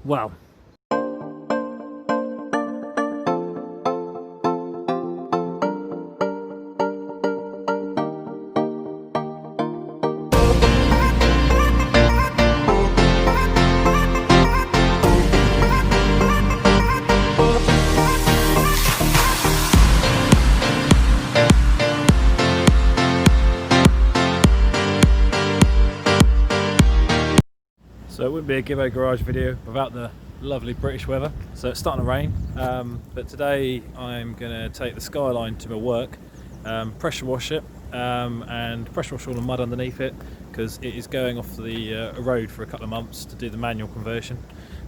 Wow. So it wouldn't be a giveaway garage video without the lovely British weather. So it's starting to rain, but today I'm going to take the Skyline to my work, pressure wash it, and pressure wash all the mud underneath it, because it is going off the road for a couple of months to do the manual conversion.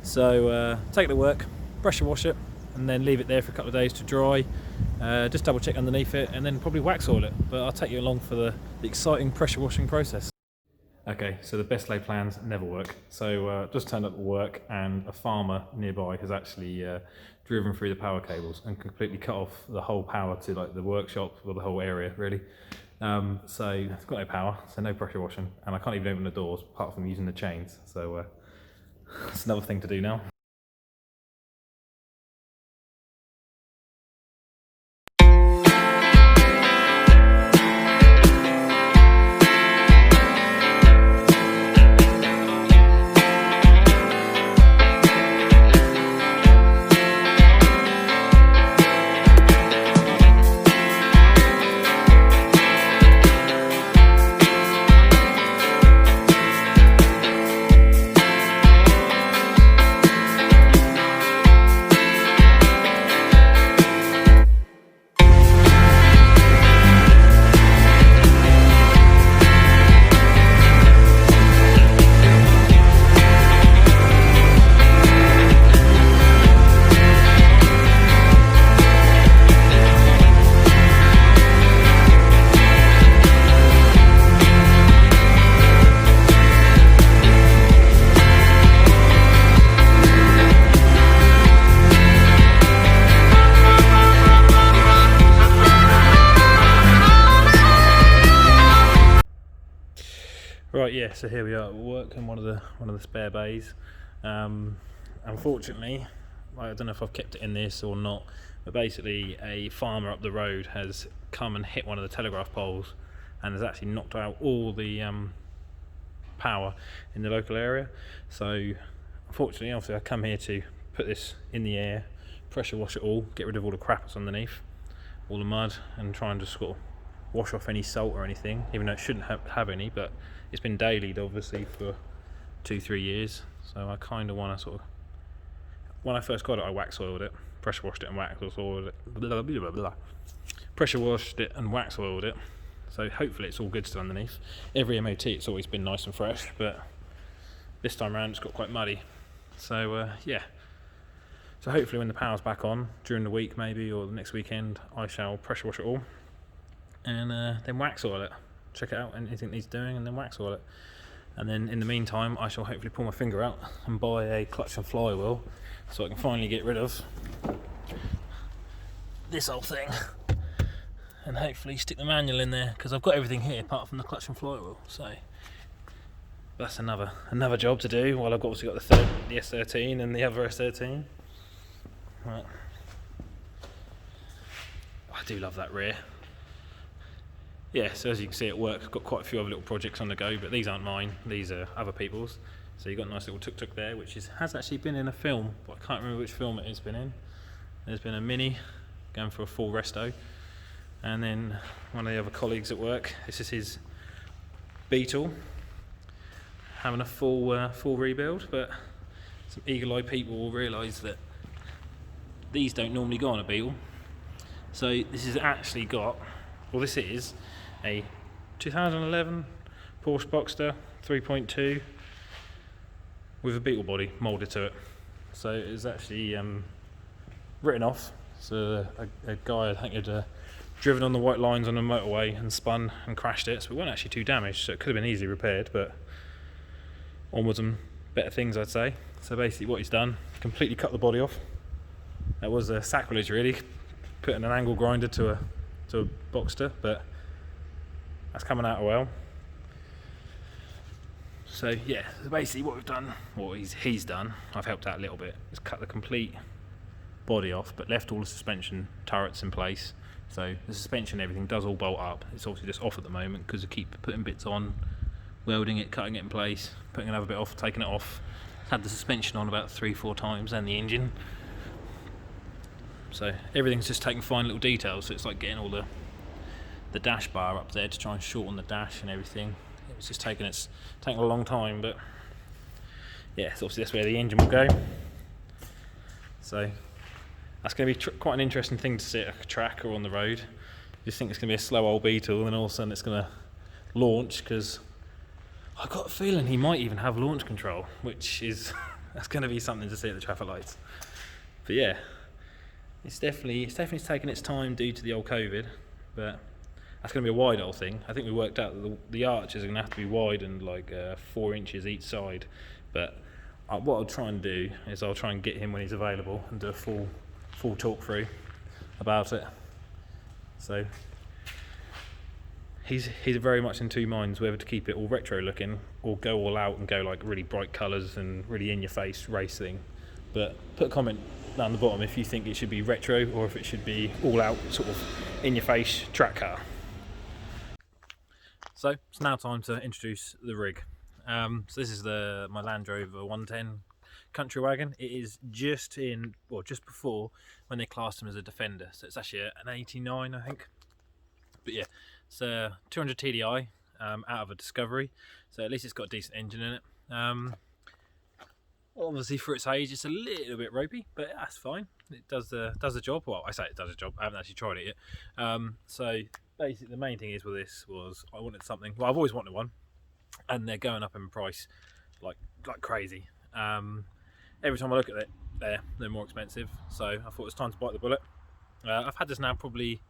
So take it to work, pressure wash it, and then leave it there for a couple of days to dry. Just double check underneath it, and then probably wax oil it. But I'll take you along for the exciting pressure washing process. Okay, so the best laid plans never work. So just turned up at work, and a farmer nearby has actually driven through the power cables and completely cut off the whole power to like the workshop or the whole area really. So it's got no power, so no pressure washing, and I can't even open the doors apart from using the chains. So that's another thing to do now. Right, yeah, so here we are at work in one of the spare bays. Unfortunately, I don't know if I've kept it in this or not, but basically a farmer up the road has come and hit one of the telegraph poles and has actually knocked out all the power in the local area. So unfortunately, obviously I come here to put this in the air, pressure wash it all, get rid of all the crap that's underneath, all the mud, and try and just sort of wash off any salt or anything, even though it shouldn't have any, but it's been dailied obviously for 2-3 years, so I kind of want to sort of, when I first got it I wax oiled it, pressure washed it and wax oiled it, blah, blah, blah, blah. Pressure washed it and wax oiled it, so hopefully it's all good still underneath. Every MOT it's always been nice and fresh, but this time around it's got quite muddy. So yeah, so hopefully when the power's back on during the week maybe, or the next weekend, I shall pressure wash it all and then wax oil it, check it out, anything it needs doing, and then wax oil it. And then in the meantime I shall hopefully pull my finger out and buy a clutch and flywheel so I can finally get rid of this whole thing and hopefully stick the manual in there, because I've got everything here apart from the clutch and flywheel. So that's another job to do, while I've obviously got the S13 and the other S13. Right. I do love that rear. Yeah, so as you can see at work, I've got quite a few other little projects on the go, but these aren't mine, these are other people's. So you've got a nice little tuk-tuk there, which has actually been in a film, but I can't remember which film it has been in. There's been a Mini going for a full resto, and then one of the other colleagues at work, this is his Beetle, having a full rebuild, but some eagle-eyed people will realise that these don't normally go on a Beetle. So this has actually got, well, this is a 2011 Porsche Bugster 3.2 with a Beetle body moulded to it. So it's actually written off. So a guy, I think, had driven on the white lines on the motorway and spun and crashed it. So it wasn't actually too damaged, so it could have been easily repaired, but onwards and better things, I'd say. So basically what he's done, completely cut the body off. That was a sacrilege really, putting an angle grinder to a Bugster, but that's coming out well. So yeah, basically what we've done, what he's done, I've helped out a little bit, is cut the complete body off, but left all the suspension turrets in place. So the suspension, everything does all bolt up. It's obviously just off at the moment because I keep putting bits on, welding it, cutting it in place, putting another bit off, taking it off. Had the suspension on about 3-4 times and the engine. So everything's just taking fine little details. So it's like getting all the dash bar up there to try and shorten the dash and everything. It's just taking a long time, but yeah, so obviously that's where the engine will go. So that's going to be quite an interesting thing to see at a track or on the road. You just think it's going to be a slow old Beetle, and then all of a sudden it's going to launch, because I've got a feeling he might even have launch control, which is that's going to be something to see at the traffic lights. But yeah, it's definitely taken its time due to the old COVID, but that's going to be a wide old thing. I think we worked out that the arches are going to have to be wide and like 4 inches each side. But what I'll try and do is I'll try and get him when he's available and do a full talk through about it. So he's very much in two minds whether to keep it all retro looking or go all out and go like really bright colours and really in your face race thing. But put a comment down the bottom if you think it should be retro or if it should be all out sort of in your face track car. So it's now time to introduce the rig. So this is my Land Rover 110 country wagon. It is just before when they classed him as a Defender. So it's actually an 89, I think. But yeah, it's a 200 TDI out of a Discovery. So at least it's got a decent engine in it. Obviously for its age it's a little bit ropey, but that's fine. It does the job. Well, I say it does the job. I haven't actually tried it yet. So basically the main thing is with this was I wanted something. Well, I've always wanted one, and they're going up in price like crazy. Every time I look at it, they're more expensive. So I thought it was time to bite the bullet. I've had this now probably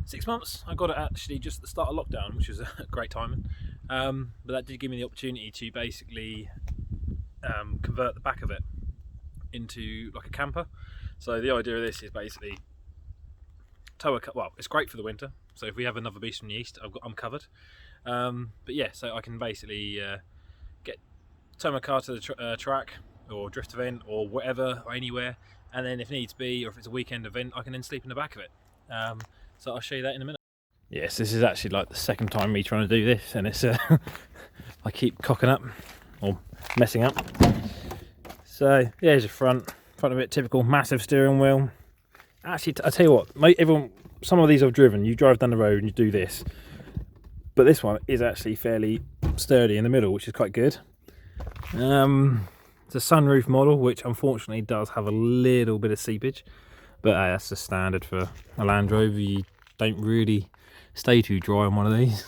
6 months. I got it actually just at the start of lockdown, which was great timing. But that did give me the opportunity to basically convert the back of it into like a camper. So the idea of this is basically well, it's great for the winter. So if we have another beast from the east, I'm covered. But yeah, so I can basically tow my car to the track or drift event or whatever, or anywhere, and then if needs be, or if it's a weekend event, I can then sleep in the back of it. So I'll show you that in a minute. Yes, this is actually like the second time me trying to do this, and it's I keep cocking up or messing up. So yeah, here's your front of it, typical massive steering wheel. Actually, I tell you what, some of these I've driven, you drive down the road and you do this, but this one is actually fairly sturdy in the middle, which is quite good. It's a sunroof model, which unfortunately does have a little bit of seepage, but that's the standard for a Land Rover. You don't really stay too dry on one of these.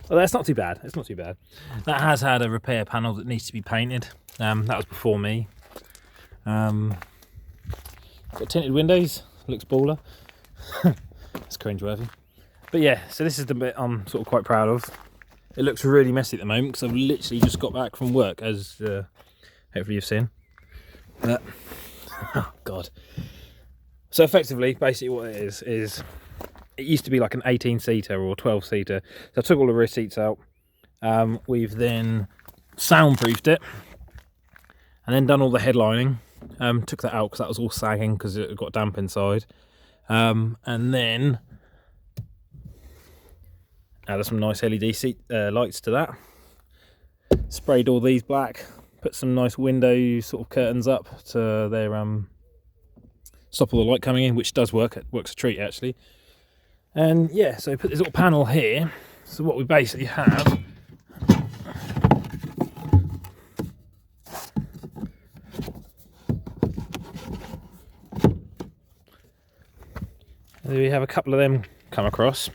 Well, that's not too bad. It's not too bad. That has had a repair panel that needs to be painted. That was before me. Got tinted windows. Looks baller. It's cringeworthy. But yeah, so this is the bit I'm sort of quite proud of. It looks really messy at the moment because I've literally just got back from work, as hopefully you've seen. Oh god. So effectively, basically what it is it used to be like an 18-seater or 12-seater. So I took all the rear seats out. We've then soundproofed it and then done all the headlining. Took that out because that was all sagging because it got damp inside. And then added some nice LED lights to that. Sprayed all these black. Put some nice window sort of curtains up to their stop all the light coming in, which does work. It works a treat actually. And yeah, so put this little panel here. So what we basically have we have a couple of them come across,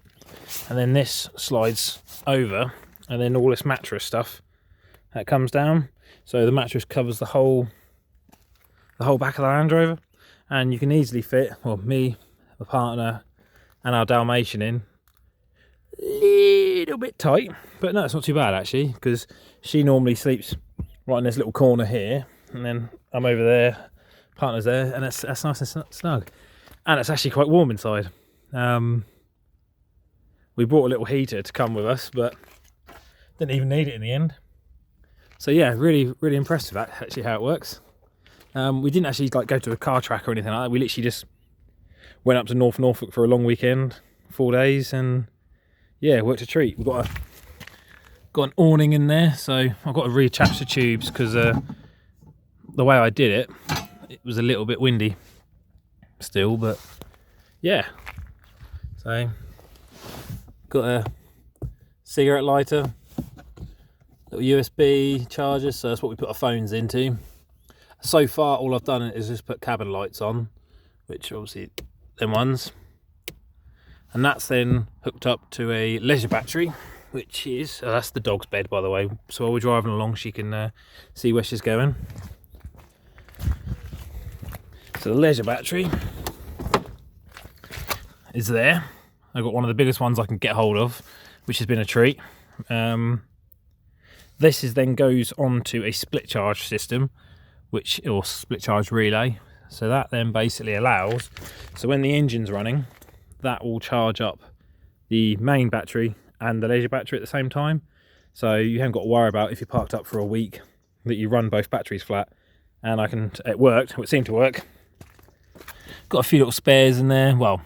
and then this slides over, and then all this mattress stuff that comes down. So the mattress covers the whole back of the Land Rover, and you can easily fit, well, me, the partner, and our Dalmatian in. Little bit tight, but no, it's not too bad actually, because she normally sleeps right in this little corner here, and then I'm over there, partner's there, and that's nice and snug. And it's actually quite warm inside. We brought a little heater to come with us, but didn't even need it in the end. So yeah, really impressed with that, actually, how it works. We didn't actually like go to a car track or anything like that. We literally just went up to North Norfolk for a long weekend, 4 days, and yeah, worked a treat. We've got an awning in there, so I've got to reattach the tubes because the way I did it was a little bit windy still, but yeah. So got a cigarette lighter, little USB charger, so that's what we put our phones into. So far all I've done is just put cabin lights on, which are obviously them ones, and that's then hooked up to a leisure battery, which is that's the dog's bed, by the way, so while we're driving along she can see where she's going. So the leisure battery is there. I've got one of the biggest ones I can get hold of, which has been a treat. This then goes onto a split charge system, or split charge relay. So that then basically allows, so when the engine's running, that will charge up the main battery and the leisure battery at the same time. So you haven't got to worry about, if you're parked up for a week, that you run both batteries flat. And it worked, it seemed to work. Got a few little spares in there, well,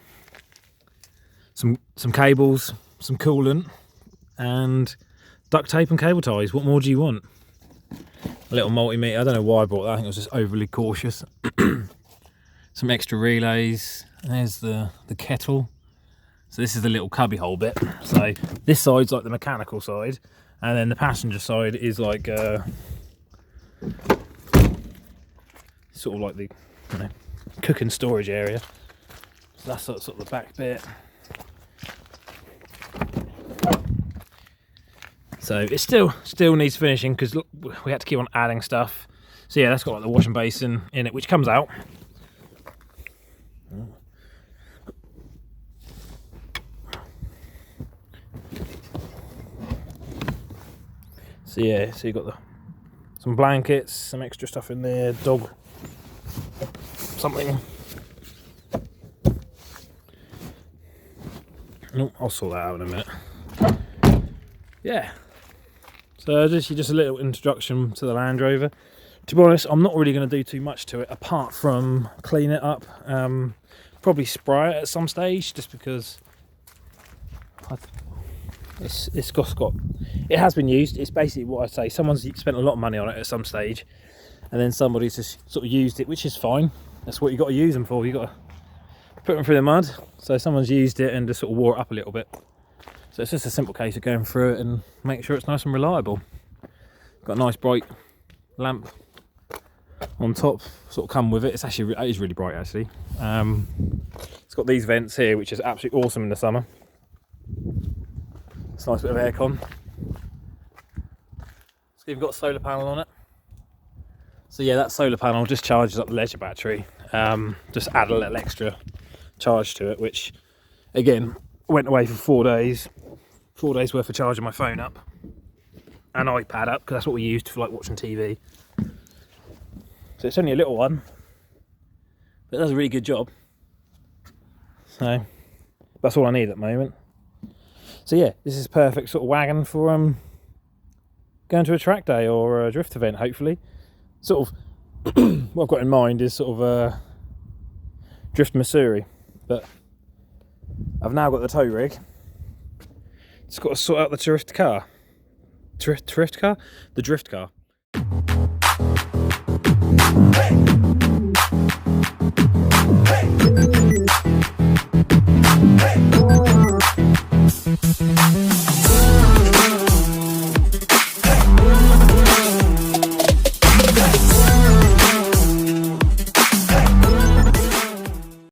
some cables, some coolant, and duct tape and cable ties. What more do you want? A little multimeter. I don't know why I bought that. I think I was just overly cautious. Some extra relays. There's the kettle. So this is the little cubby hole bit. So this side's like the mechanical side, and then the passenger side is like sort of like the cooking storage area. So that's sort of the back bit. So it still needs finishing because we had to keep on adding stuff. So yeah, that's got like the washing basin in it, which comes out. So yeah, so you got some blankets, some extra stuff in there, dog something. Oh, I'll sort that out in a minute. Yeah. So just a little introduction to the Land Rover. To be honest, I'm not really going to do too much to it apart from clean it up, probably spray it at some stage, just because it's got it has been used. It's basically what I say. Someone's spent a lot of money on it at some stage, and then somebody's just sort of used it, which is fine. That's what you got to use them for. You got to put them through the mud. So someone's used it and just sort of wore it up a little bit. So it's just a simple case of going through it and making sure it's nice and reliable. Got a nice bright lamp on top, sort of come with it. It is really bright actually. It's got these vents here, which is absolutely awesome in the summer. It's a nice bit of aircon. So you've got a solar panel on it. So yeah, that solar panel just charges up the leisure battery. Just add a little extra charge to it, which again went away for 4 days. 4 days worth of charging my phone up and iPad up, because that's what we used for like watching TV. So it's only a little one, but it does a really good job. So that's all I need at the moment. So yeah, this is perfect sort of wagon for going to a track day or a drift event, hopefully. Sort of what I've got in mind is sort of drift Missouri, but I've now got the tow rig. Just got to sort out the drift car. The drift car?